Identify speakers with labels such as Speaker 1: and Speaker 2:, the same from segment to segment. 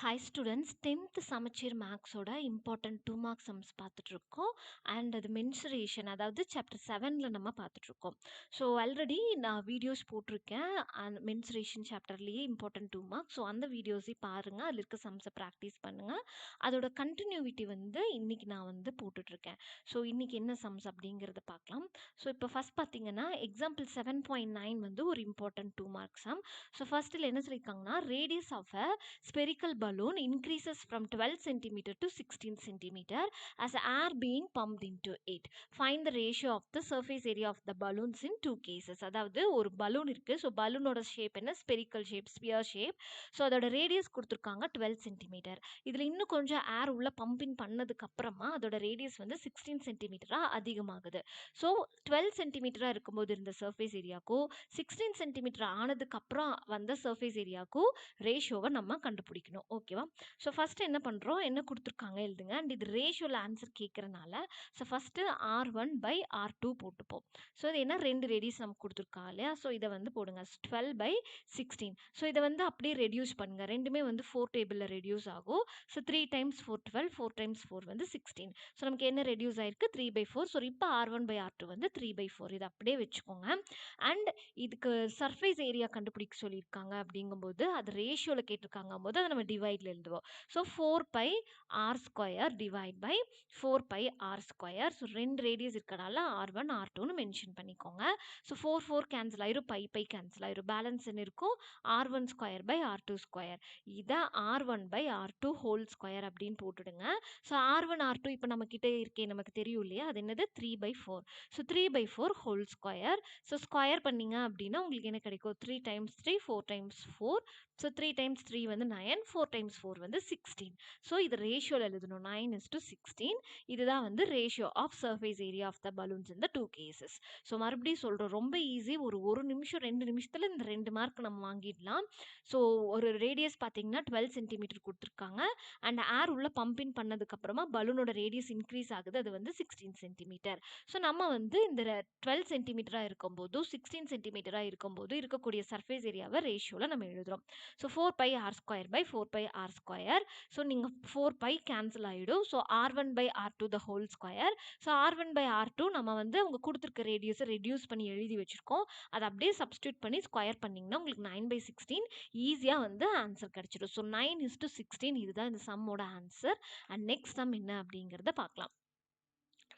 Speaker 1: Hi students, 10th Samacheer Max ஓட important 2 mark sums பார்த்துட்டு இருக்கோம் and அது mensuration அதாவது chapter 7ல நம்ம பார்த்துட்டு இருக்கோம். ஸோ ஆல்ரெடி நான் வீடியோஸ் போட்டிருக்கேன் and mensuration chapterலேயே important 2 marks. So அந்த வீடியோஸை பாருங்க, அதில் இருக்க சம்ஸை ப்ராக்டிஸ் பண்ணுங்க. அதோட கண்டினியூவிட்டி வந்து இன்னைக்கு நான் வந்து போட்டுட்ருக்கேன். ஸோ இன்னைக்கு என்ன சம்ஸ் அப்படிங்கிறத பார்க்கலாம். ஸோ இப்போ ஃபர்ஸ்ட் பார்த்தீங்கன்னா எக்ஸாம்பிள் 7.9 வந்து ஒரு important 2 mark sum. ஸோ ஃபர்ஸ்ட்டில் என்ன சொல்லியிருக்காங்கன்னா radius of a spherical balloon increases from 12 centimeter to 16 centimeter as air being pumped into it. Find the ratio of the surface area of the balloons in two cases. அதாவது ஒரு balloon இருக்கு. So பலூனோட shape என்ன, spherical shape, sphere shape. So அதோட radius கொடுத்துருக்காங்க 12 centimetre. இதில் இன்னும் கொஞ்சம் ஏர் உள்ள பம்பிங் பண்ணதுக்கு அப்புறமா அதோட ரேடியஸ் வந்து 16 சென்டிமீட்டராக அதிகமாகுது. ஸோ 12 சென்டிமீட்டராக இருக்கும்போது இருந்த சர்ஃபேஸ் ஏரியாவுக்கும் 16 சென்டிமீட்டர் ஆனதுக்கு அப்புறம் வந்த சர்ஃபேஸ் ஏரியாவுக்கும் ரேஷியோவை நம்ம கண்டுபிடிக்கணும். ஓகேவா? ஸோ ஃபஸ்ட்டு என்ன பண்ணுறோம், என்ன கொடுத்துருக்காங்க எழுதுங்க. அண்ட் இது ரேஷியோவில் ஆன்சர் கேட்குறனால ஸோ ஃபஸ்ட்டு R1/R2 போட்டுப்போம். ஸோ இது என்ன, 2 ரேடியஸ் நமக்கு கொடுத்துருக்காங்க இல்லையா? ஸோ இதை வந்து போடுங்க 12/16. ஸோ இதை வந்து அப்படியே ரெடியூஸ் பண்ணுங்க. ரெண்டுமே வந்து 4 டேபிளில் ரெடியூஸ் ஆகும். ஸோ 3 டைம்ஸ் 4 12, 4 டைம்ஸ் 4 வந்து 16. ஸோ நமக்கு என்ன ரெடியூஸ் ஆயிருக்கு, 3/4. ஸோ இப்போ R1/R2 வந்து 3/4. இதை அப்படியே வச்சுக்கோங்க. அண்ட் இதுக்கு சர்ஃபேஸ் ஏரியா கண்டுபிடிக்க சொல்லியிருக்காங்க அப்படிங்கும்போது அது ரேஷியோவில் கேட்டிருக்காங்க போது அதை நம்ம டிவைடில் எழுதுவோம். So 4πr² divide by 4πr². So 2 radius இருக்கனால R1 R2ன்னு மென்ஷன் பண்ணிக்கோங்க. ஸோ 4 4 கேன்சல் ஆயிரும், பை கேன்சல் ஆயிரும். பேலன்ஸ் என்ன இருக்கும், R1² இதை R1/R2 ஹோல் ஸ்கொயர் அப்படின்னு போட்டுடுங்க. ஸோ R1 R2 இப்போ நம்ம கிட்டே இருக்கே, நமக்கு தெரியும் இல்லையா, அது என்னது 3/4. So 3/4 whole square. So square பண்ணிங்க அப்படின்னா உங்களுக்கு என்ன கிடைக்கும், 3 டைம்ஸ் 3 4 டைம்ஸ் 4. ஸோ 3 டைம்ஸ் 3 வந்து 9, 4 டைம்ஸ் 4 வந்து 16. ஸோ இது ரேஷியோவில் எழுதணும், 9:16. இதுதான் வந்து ratio of surface area of the balloons இந்த 2 கேசஸ். ஸோ மறுபடியும் சொல்கிறோம், ரொம்ப ஈஸி. ஒரு நிமிஷம் 2 நிமிஷத்தில் இந்த 2 மார்க் நம்ம வாங்கிடலாம். ஸோ ஒரு ரேடியஸ் பார்த்தீங்கன்னா 12 சென்டிமீட்டர் கொடுத்துருக்காங்க. அண்ட் ஏர் உள்ள பம்பின் பண்ணதுக்கப்புறமா பலூனோட ரேடியஸ் இன்க்ரீஸ் ஆகுது, அது வந்து 16 சென்டிமீட்டர். ஸோ நம்ம வந்து இந்த 12 சென்டிமீட்டராக இருக்கும்போது 16 சென்டிமீட்டராக இருக்கும்போது இருக்கக்கூடிய சர்ஃபேஸ் ஏரியாவை ரேஷியோவில் நம்ம எழுதுகிறோம். So 4πr²/4πr². ஸோ நீங்கள் 4π கேன்சல் ஆகிடும். So R1/R2 the whole square. So R1/R2 நம்ம வந்து அவங்க கொடுத்துருக்க ரேடியஸை ரெடியூஸ் பண்ணி எழுதி வச்சுருக்கோம். அதை அப்படியே சப்ஸ்டியூட் பண்ணி ஸ்கொயர் பண்ணிங்கன்னா உங்களுக்கு 9/16 ஈஸியாக வந்து ஆன்சர் கிடச்சிடும். ஸோ 9:16 இதுதான் இந்த சம்மோட ஆன்சர். அண்ட் நெக்ஸ்ட் சம் என்ன அப்படிங்கிறத பார்க்கலாம்.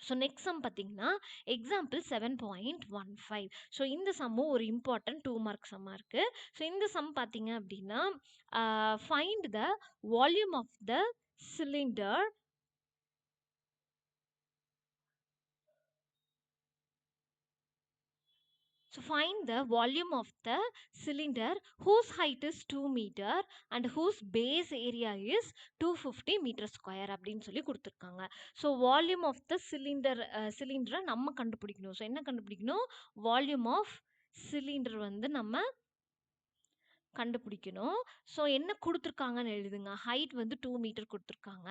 Speaker 1: ஸோ நெக்ஸ்ட் சம் பார்த்தீங்கன்னா எக்ஸாம்பிள் 7.15. ஸோ இந்த சம்மும் ஒரு இம்பார்ட்டன்ட் 2 மார்க் சம்மாக இருக்குது. ஸோ இந்த சம் பார்த்தீங்க அப்படின்னா find the volume of the cylinder So find the volume of the cylinder whose height is 2 meter and whose base area is 250 meter square அப்படின்னு சொல்லி கொடுத்துருக்காங்க. ஸோ வால்யூம் ஆஃப் த சிலிண்டரை நம்ம கண்டுபிடிக்கணும். ஸோ என்ன கண்டுபிடிக்கணும், வால்யூம் ஆஃப் சிலிண்டர் வந்து நம்ம கண்டுபிடிக்கணும். ஸோ என்ன கொடுத்துருக்காங்கன்னு எழுதுங்க. ஹைட் வந்து 2 மீட்டர் கொடுத்துருக்காங்க.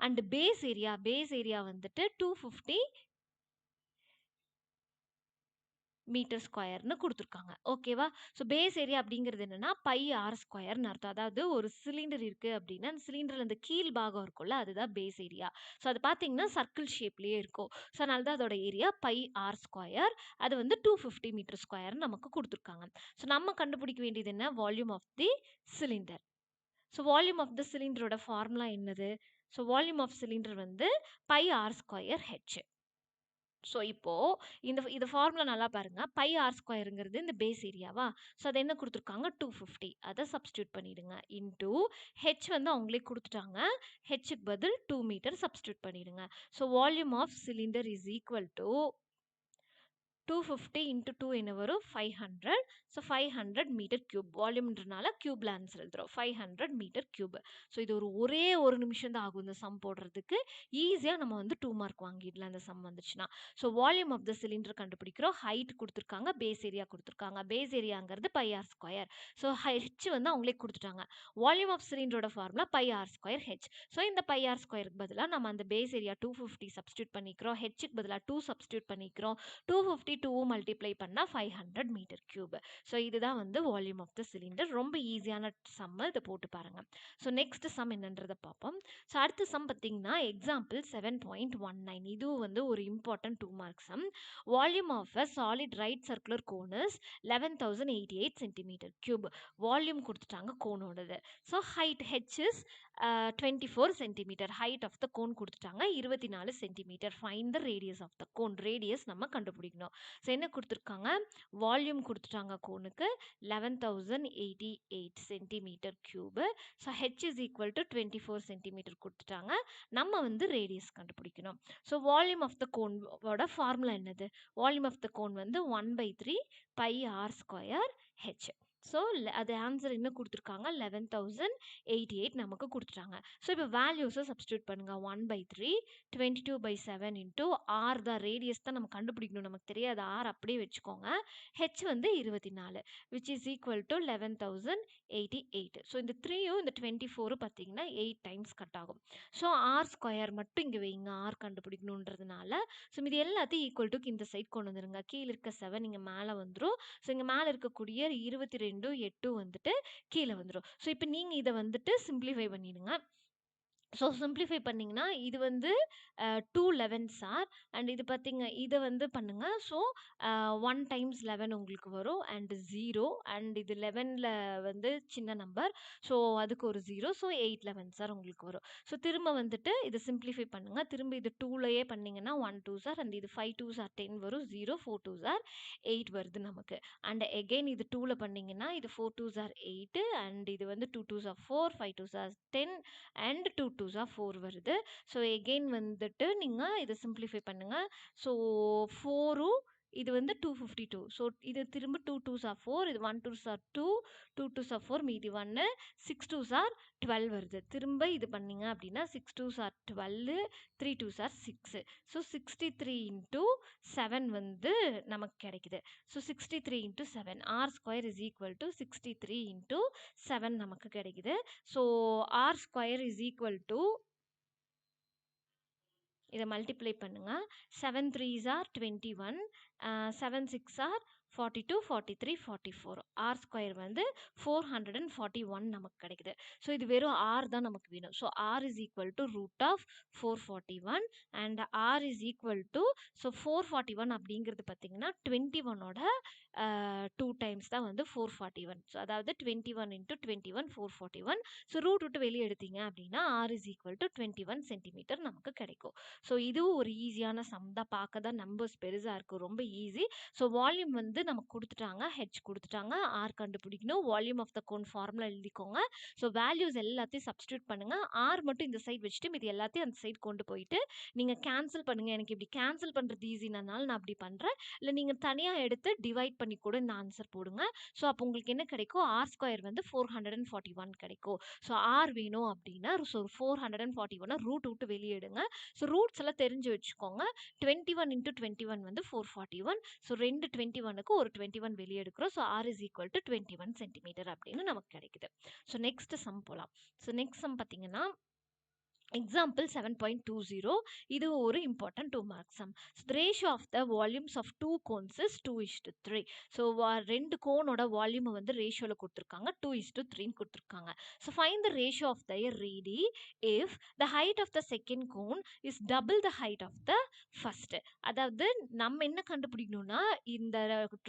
Speaker 1: அண்ட் பேஸ் ஏரியா வந்துட்டு 250 மீட்டர் ஸ்கொயர்னு கொடுத்துருக்காங்க. ஓகேவா? ஸோ பேஸ் ஏரியா அப்படிங்கிறது என்னன்னா πr² அர்த்தம். அதாவது ஒரு சிலிண்டர் இருக்கு அப்படின்னா அந்த சிலிண்டரில் அந்த கீழ் பாகம் இருக்கும்ல, அதுதான் பேஸ் ஏரியா. ஸோ அது பார்த்தீங்கன்னா சர்க்கிள் ஷேப்லேயே இருக்கும். ஸோ அதனால தான் அதோட ஏரியா πr². அது வந்து 250 மீட்டர் ஸ்கொயர்னு நமக்கு கொடுத்துருக்காங்க. ஸோ நம்ம கண்டுபிடிக்க வேண்டியது என்ன, volume of the cylinder. So volume of the சிலிண்டரோட ஃபார்முலா என்னது, ஸோ வால்யூம் ஆஃப் சிலிண்டர் வந்து πr²h. ஸோ இப்போது இந்த ஃபார்முலா நல்லா பாருங்கள். πr²ங்கிறது இந்த பேஸ் ஏரியாவா. ஸோ அது என்ன கொடுத்துருக்காங்க, 250. அதை சப்ஸ்டியூட் பண்ணிவிடுங்க. இன்டூ ஹெச் வந்து அவங்களே கொடுத்துட்டாங்க. ஹெச்சுக்கு பதில் 2 மீட்டர் சப்ஸ்டியூட் பண்ணிவிடுங்க. So volume of cylinder is equal to 250 into 2 என்ன வரும், 500. So 500 metre cube. வால்யூம்ன்றனால கியூப்ல ஆன்சர் எழுதுறோம், 500 மீட்டர் கியூப். ஸோ இது ஒரே ஒரு நிமிஷம் தான் ஆகும் இந்த சம் போடுறதுக்கு. ஈஸியாக நம்ம வந்து 2 மார்க் வாங்கிடலாம் இந்த சம் வந்துச்சுன்னா. So volume of the cylinder கண்டுபிடிக்கிறோம். ஹைட் கொடுத்துருக்காங்க, பேஸ் ஏரியா கொடுத்துருக்காங்க. பேஸ் ஏரியாங்கிறது πr². ஸோ ஹெச் வந்து அவங்களே கொடுத்துட்டாங்க. வால்யூம் ஆஃப் சிலிண்டரோட ஃபார்முலா πr²h. ஸோ இந்த πr²க்கு பதிலாக நம்ம அந்த பேஸ் ஏரியா 250 சப்ஸ்டியூட் பண்ணிக்கிறோம். ஹெச்சுக்கு பதிலாக 2 சப்ஸ்டியூட் பண்ணிக்கிறோம். 250 52 மல்டிப்ளை பண்ணால் 500 மீட்டர் கியூப். ஸோ இதுதான் வந்து வால்யூம் ஆஃப் த சிலிண்டர். ரொம்ப ஈஸியான சம்மு, இதை போட்டு பாருங்கள். ஸோ நெக்ஸ்ட் சம் என்னன்றதை பார்ப்போம். ஸோ அடுத்த சம் பார்த்தீங்கன்னா எக்ஸாம்பிள் 7.19. இதுவும் வந்து ஒரு important 2 mark sum. Volume of a solid right circular cone is 11,088 centimetre cube. Volume கொடுத்துட்டாங்க கோனோடது. So height H is 24 centimetre. Height of the cone கொடுத்துட்டாங்க 24 centimetre. Find the radius of the cone. Radius நம்ம கண்டுபிடிக்கணும். So என்ன கொடுத்துருக்காங்க, volume கொடுத்துட்டாங்க கோனுக்கு 11,088 centimetre cube. So H is equal to 24 centimetre கொடுத்துட்டாங்க. நம்ம வந்து ரேடியஸ் கண்டுபிடிக்கணும். So volume of the கோனோட formula என்னது, வால்யூம் ஆஃப் த கோன் வந்து 1/3 pi r square h. So அது ஆன்சர் என்ன கொடுத்துருக்காங்க, 11,088 நமக்கு கொடுத்துட்டாங்க. ஸோ இப்போ வேல்யூஸை சப்ஸ்டியூட் பண்ணுங்கள். 1/3 22/7 இன்ட்டு ஆர் தான், ரேடியஸ் தான் நம்ம கண்டுபிடிக்கணும், நமக்கு தெரியாது, ஆர் அப்படியே வச்சுக்கோங்க. ஹெச் வந்து 24 which is equal to 11,088. So இந்த 3யும் இந்த 24 பார்த்தீங்கன்னா 8 டைம்ஸ் கட் ஆகும். ஸோ ஆர் ஸ்கொயர் மட்டும் இங்கே வைங்க, ஆர் கண்டுபிடிக்கணுன்றதுனால. ஸோ இது எல்லாத்தையும் ஈக்குவல் டுக்கு இந்த சைட் கொண்டு வந்துருங்க. கீழே இருக்க 7 இங்கே மேலே வந்துடும். ஸோ இங்கே மேலே இருக்கக்கூடிய 22 8 வந்துட்டு கீழே வந்துடும். ஸோ இப்போ நீங்கள் இதை வந்துட்டு சிம்பிளிஃபை பண்ணிடுங்க. ஸோ சிம்பிளிஃபை பண்ணிங்கன்னா இது வந்து 2 11s ஆர், அண்ட் இது பார்த்தீங்க இதை வந்து பண்ணுங்கள். ஸோ 1 டைம்ஸ் 11 உங்களுக்கு வரும், அண்ட் 0, அண்ட் இது 11ல் வந்து சின்ன நம்பர், ஸோ அதுக்கு ஒரு 0. ஸோ 8 11s ஆர் உங்களுக்கு வரும். ஸோ திரும்ப வந்துட்டு இதை சிம்பிளிஃபை பண்ணுங்கள். திரும்ப இது 2லையே பண்ணிங்கன்னா 1 2s ஆர், அண்ட் இது 5 2s ஆர் 10 வரும், 0 4 2s ஆர் 8 வருது நமக்கு. அண்ட் எகெயின் இது 2ல் பண்ணிங்கன்னா இது 4 2s ஆர் 8, அண்ட் இது வந்து 2 2s R 4, 5 2s R 10, and 2 2s R 4 வருது. ஸோ எகெயின் வந்துட்டு நீங்கள் இதை சிம்பிளிஃபை பண்ணுங்கள். ஸோ 4 இது வந்து 252. ஸோ இது திரும்ப 2 2s ஆர் 4, இது 1 2s ஆர் 2, 2 2s ஆர் 4, மீதி 1, 6 2s ஆர் 12 வருது. திரும்ப இது பண்ணிங்க அப்படின்னா 6 2s R 12, 3 2s R 6. So 63 into 7 வந்து நமக்கு கிடைக்குது. So 63 into 7, r square is equal to 63 into 7 நமக்கு கிடைக்குது. So r square is equal to, இதை மல்டிப்ளை பண்ணுங்க. 7 3s R 21, 7 6 R 42, 43, 44. R square வந்து 441 நமக்கு கிடைக்குது. ஸோ இது வெறும் ஆர் தான் நமக்கு வேணும். So r is equal to root of 441, and r is equal to, so 441 அப்படிங்கிறது பார்த்தீங்கன்னா 21ஓட 2 டைம்ஸ் தான் வந்து 441. ஸோ அதாவது 21 இன்ட்டு 21 441. ஸோ ரூட் விட்டு வெளியே எடுத்தீங்க அப்படின்னா r is equal to 21 centimetre நமக்கு கிடைக்கும். ஸோ இதுவும் ஒரு ஈஸியான சம் தான், பார்க்க தான் நம்பர்ஸ் பெருசாக இருக்கும், ரொம்ப ஈஸி. ஸோ வால்யூம் வந்து நமக்கு கொடுத்துட்டாங்க, ஹெச் கொடுத்துட்டாங்க, ஆர் கண்டுபிடிக்கணும். Volume of the cone formula எழுதிக்கோங்க. ஸோ வேல்யூஸ் எல்லாத்தையும் சப்ஸ்டியூட் பண்ணுங்க. ஆர் மட்டும் இந்த சைட் வச்சுட்டு இது எல்லாத்தையும் அந்த சைட் கொண்டு போயிட்டு நீங்கள் கேன்சல் பண்ணுங்க. எனக்கு இப்படி கேன்சல் பண்ணுறது ஈஸினால நான் அப்படி பண்ணுறேன். இல்லை நீங்கள் தனியாக எடுத்து டிவைட் பண்ணி கூட இந்த ஆன்சர் போடுங்க. ஸோ அப்போ உங்களுக்கு என்ன கிடைக்கும், ஆர் ஸ்கொயர் வந்து 441 கிடைக்கும். ஸோ ஆர் வேணும் அப்படின்னா ஸோ 441 ரூட் விட்டு வெளியே எடுங்க. ஸோ ரூட்ஸ் எல்லாம் தெரிஞ்சு வச்சுக்கோங்க. 21 இன்ட்டு 21 வந்து 441. ஸோ 2 21க்கு ஒரு 21 வெளியே எடுக்கிறோம். So r is equal to 21 centimetre அப்படின்னு நமக்கு கிடைக்குது. ஸோ நெக்ஸ்ட் சம் போகலாம். ஸோ நெக்ஸ்ட் சம் பார்த்தீங்கன்னா எக்ஸாம்பிள் 7.20. இது ஒரு important 2 mark sum. The ratio of the volumes of two cones is 2:3. So ரெண்டு கோனோட வால்யூமை வந்து ரேஷியோவில் கொடுத்துருக்காங்க, 2:3 கொடுத்துருக்காங்க. So find the ratio of the radii if the height of the second cone is double the height of the first. அதாவது நம்ம என்ன கண்டுபிடிக்கணும்னா இந்த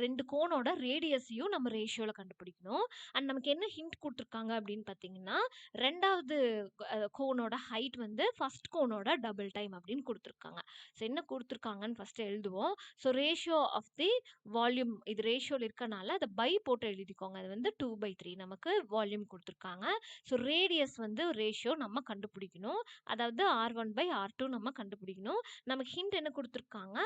Speaker 1: ரெண்டு கோனோட ரேடியஸையும் நம்ம ரேஷியோவில் கண்டுபிடிக்கணும். அண்ட் நமக்கு என்ன ஹிண்ட் கொடுத்துருக்காங்க அப்படின்னு பார்த்தீங்கன்னா ரெண்டாவது கோனோட ஹைட் வந்து ஃபர்ஸ்ட் கோனோட டபுள் டைம் அப்படின்னு கொடுத்துருக்காங்க. ஸோ என்ன கொடுத்துருக்காங்கன்னு ஃபர்ஸ்ட் எழுதுவோம். So ratio of the volume, இது ரேஷியோவில் இருக்கனால அதை பை போட்டு எழுதிக்கோங்க. அது வந்து 2/3 நமக்கு வால்யூம் கொடுத்துருக்காங்க. ஸோ ரேடியஸ் வந்து ரேஷியோ நம்ம கண்டுபிடிக்கணும். அதாவது R1/R2 நம்ம கண்டுபிடிக்கணும். நமக்கு ஹிண்ட் என்ன கொடுத்துருக்காங்க,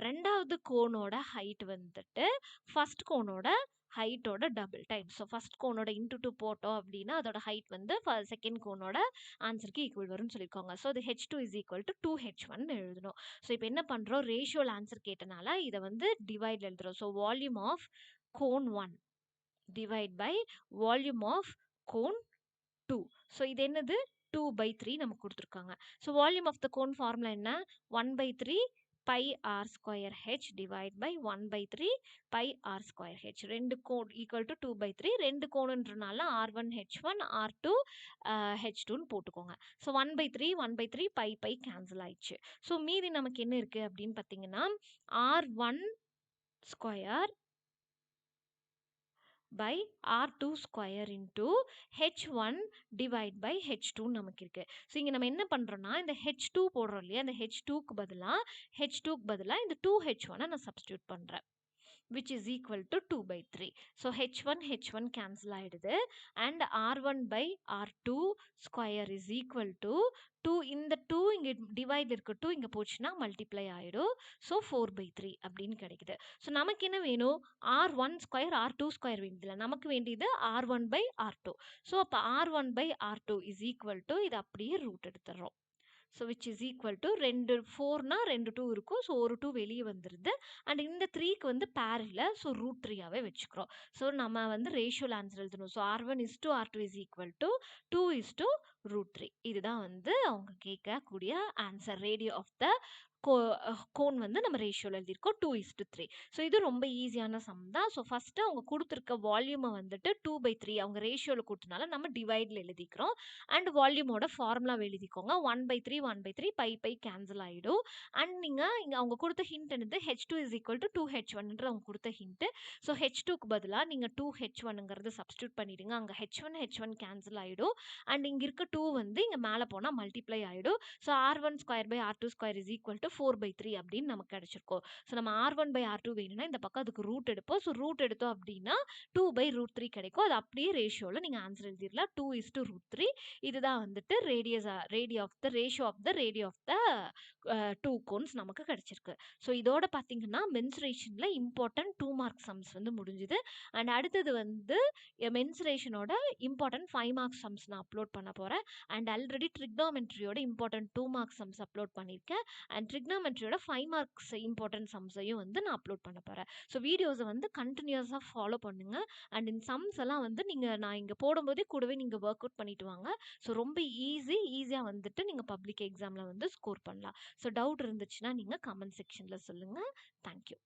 Speaker 1: ரெண்டாவது கோனோட ஹைட் வந்துட்டு ஃபர்ஸ்ட் கோனோட ஹைட்டோட டபுள் டைம். ஸோ ஃபர்ஸ்ட் கோனோட இன்ட்டு 2 போட்டோம் அப்படின்னா அதோட ஹைட் வந்து செகண்ட் கோனோட ஆன்சருக்கு ஈக்குவல் வரும்னு சொல்லியிருக்காங்க. ஸோ அது H2 is equal to 2H1 எழுதணும். ஸோ இப்போ என்ன பண்ணுறோம், ரேஷியோவில் ஆன்சர் கேட்டனால இதை வந்து டிவைட் எழுதுறோம். So volume of cone 1 divide by volume of cone 2. So இது என்னது 2/3 நமக்கு கொடுத்துருக்காங்க. So volume of the cone formula என்ன, 1/3 pi r square h divide by 1 by 3 pi r square h. ரெண்டு கோட் equal to 2 by 3. ரெண்டு கோடுன்றனால r1 h1 r2 h2 போட்டுக்கோங்க. So 1 by 3 1 by 3 pi cancel ஆயிடுச்சு. So மீதி நமக்கு என்ன இருக்கு அப்படின்னு பார்த்தீங்கன்னா r1 square by r2 square into h1 divide by h2 நமக்கு இருக்கு. ஸோ இங்கே நம்ம என்ன பண்ணுறோம்னா இந்த h2 போடுறோம் இல்லையா, இந்த h2க்கு பதிலாக இந்த 2h1 நான் சப்ஸ்டியூட் பண்ணுறேன், which is equal to 2 by 3. So h1 cancel ஆயிடுது and r1 by r2 square is equal to 2. இந்த 2 இங்க டிவைட் இருக்க 2 இங்க போச்சுன்னா மல்டிப்ளை ஆயிடும். ஸோ 4 by 3 அப்படின்னு கிடைக்குது. ஸோ நமக்கு என்ன வேணும், r1 ஸ்கொயர் r2 ஸ்கொயர் வேண்டியதில்லை, நமக்கு வேண்டியது r1 by r2. ஸோ அப்போ r1 by r2 is equal to இது அப்படியே ரூட் எடுத்துடுறோம். So which is equal to 4னா 2 இருக்கும். ஸோ ஒரு 2 வெளியே வந்துடுது அண்ட் இந்த 3க்கு வந்து பேர் இல்லை. ஸோ √3ஆகவே வச்சுக்கிறோம். ஸோ நம்ம வந்து ரேஷியோவில் ஆன்சர் எழுதணும். So r1 is to r2 is equal to 2 is to √3. இதுதான் வந்து அவங்க கேட்கக்கூடிய answer. Radii of the cone வந்து நம்ம ரேஷியோவில் எழுதியிருக்கோம் 2:3. ஸோ இது ரொம்ப ஈஸியான சம் தான். ஸோ ஃபஸ்ட்டு அவங்க கொடுத்துருக்க வால்யூமை வந்துட்டு 2/3 அவங்க ரேஷியோவில் கொடுத்தனால நம்ம டிவைடில் எழுதிக்கிறோம். அண்ட் வால்யூமோட ஃபார்முலாவை எழுதிக்கோங்க. 1/3 1/3 pi கேன்சல் ஆகிடும். அண்ட் நீங்கள் இங்கே அவங்க கொடுத்த ஹிண்ட் என்னது, h2 is equal to 2h1 அவங்க கொடுத்த ஹிண்ட்டு. ஸோ h2க்கு பதிலாக நீங்கள் 2h1ங்கிறது சப்ஸ்டியூட் பண்ணிவிடுங்க. அங்கே h1 கேன்சல் ஆகிடும் அண்ட் இங்கே இருக்க 2 வந்து இங்கே மேலே போனால் மல்டிப்ளை ஆகிடும். So r1 square by r2 square is equal to 4/3 அப்படின்னு நமக்கு கிடைச்சிருக்கோம். ஸோ நம்ம r1 by r2 வேணும்னா இந்த பக்கம் அதுக்கு ரூட் எடுப்போம். ஸோ ரூட் எடுத்தோம் அப்படின்னா 2/√3 கிடைக்கும். அது அப்படியே ரேஷியோவில் நீங்கள் ஆன்சர் எழுதிடலாம் 2:√3. இதுதான் வந்துட்டு ரேஷியோ ஆஃப் த 2 கோன்ஸ் நமக்கு கிடைச்சிருக்கு. ஸோ இதோட பார்த்தீங்கன்னா மென்சுரேஷனில் இம்பார்ட்டன்ட் 2 மார்க் சம்ஸ் வந்து முடிஞ்சுது. அண்ட் அடுத்தது வந்து மென்சுரேஷனோட இம்பார்ட்டன்ட் 5 மார்க் சம்ஸ் நான் அப்லோட் பண்ண போகிறேன். அண்ட் ஆல்ரெடி ட்ரிக்னாமெட்ரியோட இம்பார்ட்டன்ட் 2 மார்க் சம்ஸ் அப்லோட் பண்ணியிருக்கேன். அண்ட் ட்ரிக்னாமெட்ரியோட 5 மார்க்ஸ் இம்பார்ட்டன்ட் சம்ஸையும் வந்து நான் அப்லோட் பண்ண போகிறேன். ஸோ வீடியோஸை வந்து கண்டினியூஸாக ஃபாலோ பண்ணுங்கள். அண்ட் இந்த சம்ஸ் எல்லாம் வந்து நான் இங்கே போடும்போதே கூடவே நீங்கள் ஒர்க் அவுட் பண்ணிட்டு வாங்க. ஸோ ரொம்ப ஈஸியாக வந்துட்டு நீங்கள் பப்ளிக் எக்ஸாமில் வந்து ஸ்கோர் பண்ணலாம். ஸோ டவுட் இருந்துச்சுன்னா நீங்கள் கமெண்ட் செக்ஷனில் சொல்லுங்கள். தேங்க்யூ.